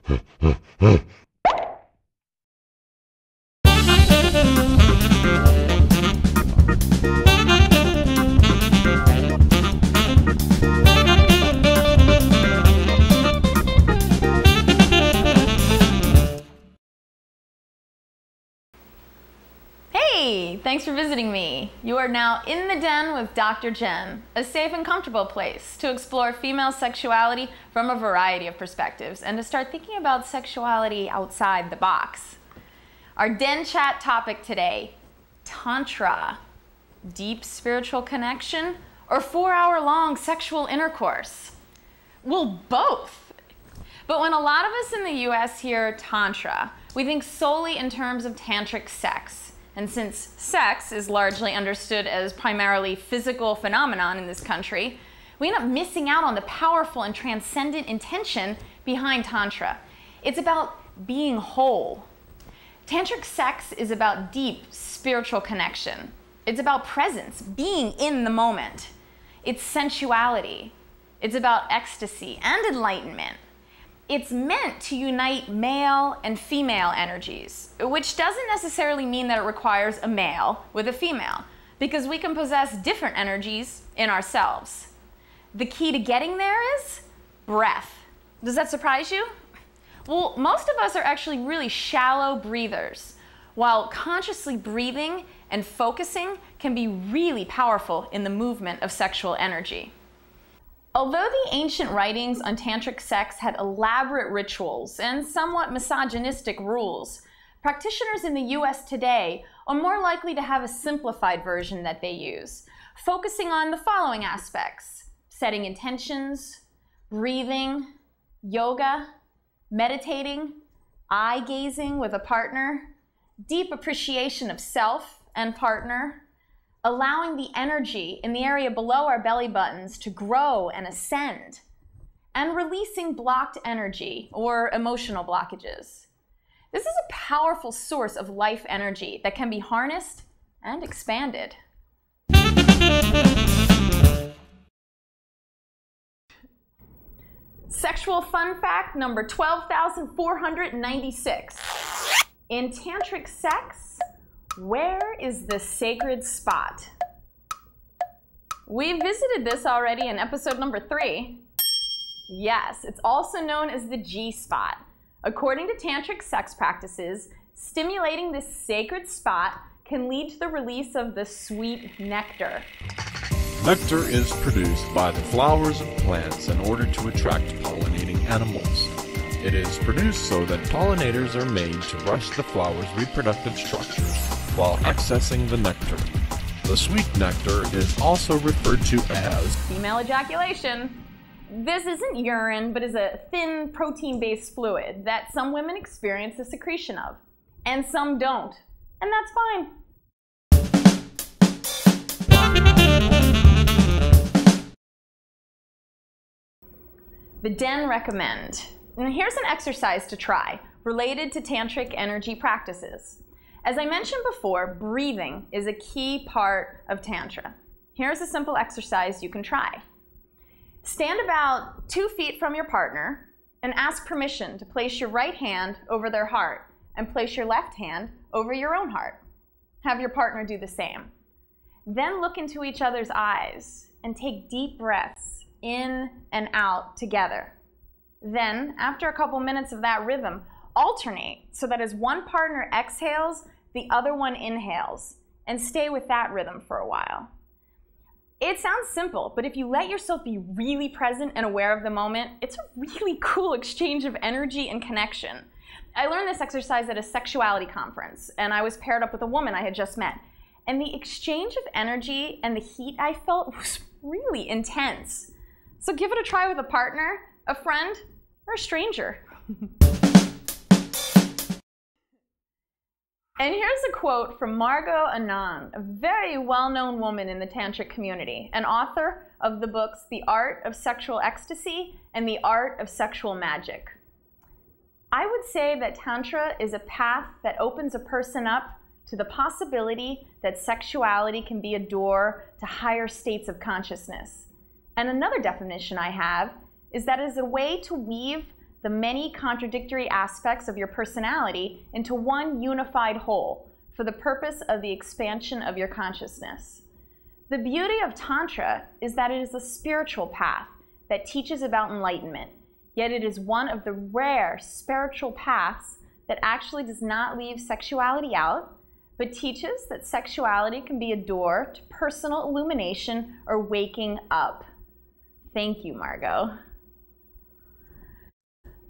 Hey, thanks for visiting me. You are now in the den with Dr. Jenn, a safe and comfortable place to explore female sexuality from a variety of perspectives and to start thinking about sexuality outside the box. Our den chat topic today, Tantra, deep spiritual connection or 4-hour-long sexual intercourse? Well, both. But when a lot of us in the US hear Tantra, we think solely in terms of tantric sex. And since sex is largely understood as primarily physical phenomenon in this country, we end up missing out on the powerful and transcendent intention behind Tantra. It's about being whole. Tantric sex is about deep spiritual connection. It's about presence, being in the moment. It's sensuality. It's about ecstasy and enlightenment. It's meant to unite male and female energies, which doesn't necessarily mean that it requires a male with a female, because we can possess different energies in ourselves. The key to getting there is breath. Does that surprise you? Well, most of us are actually really shallow breathers, while consciously breathing and focusing can be really powerful in the movement of sexual energy. Although the ancient writings on tantric sex had elaborate rituals and somewhat misogynistic rules, practitioners in the US today are more likely to have a simplified version that they use, focusing on the following aspects: setting intentions, breathing, yoga, meditating, eye gazing with a partner, deep appreciation of self and partner, allowing the energy in the area below our belly buttons to grow and ascend, and releasing blocked energy or emotional blockages. This is a powerful source of life energy that can be harnessed and expanded. Sexual fun fact number 12,496. In tantric sex, where is the sacred spot? We visited this already in episode number 3. Yes, it's also known as the G-spot. According to tantric sex practices, stimulating this sacred spot can lead to the release of the sweet nectar. Nectar is produced by the flowers of plants in order to attract pollinating animals. It is produced so that pollinators are made to rush the flower's reproductive structures while accessing the nectar. The sweet nectar is also referred to as female ejaculation. This isn't urine, but is a thin protein-based fluid that some women experience the secretion of, and some don't, and that's fine. The Den recommend. And here's an exercise to try related to tantric energy practices. As I mentioned before, breathing is a key part of Tantra. Here's a simple exercise you can try. Stand about 2 feet from your partner and ask permission to place your right hand over their heart and place your left hand over your own heart. Have your partner do the same. Then look into each other's eyes and take deep breaths in and out together. Then, after a couple minutes of that rhythm, alternate so that as one partner exhales, the other one inhales, and stay with that rhythm for a while. It sounds simple, but if you let yourself be really present and aware of the moment, it's a really cool exchange of energy and connection. I learned this exercise at a sexuality conference, and I was paired up with a woman I had just met. And the exchange of energy and the heat I felt was really intense. So give it a try with a partner, a friend, or a stranger. And here's a quote from Margot Anand, a very well-known woman in the tantric community, an author of the books The Art of Sexual Ecstasy and The Art of Sexual Magic. I would say that Tantra is a path that opens a person up to the possibility that sexuality can be a door to higher states of consciousness. And another definition I have is that it is a way to weave the many contradictory aspects of your personality into one unified whole for the purpose of the expansion of your consciousness. The beauty of Tantra is that it is a spiritual path that teaches about enlightenment, yet it is one of the rare spiritual paths that actually does not leave sexuality out, but teaches that sexuality can be a door to personal illumination or waking up. Thank you, Margot.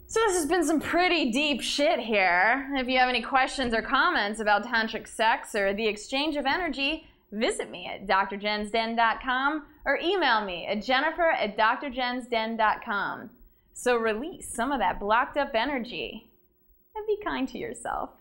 So this has been some pretty deep shit here. If you have any questions or comments about tantric sex or the exchange of energy, visit me at DrJennsDen.com or email me at Jennifer@DrJennsDen.com. So release some of that blocked up energy and be kind to yourself.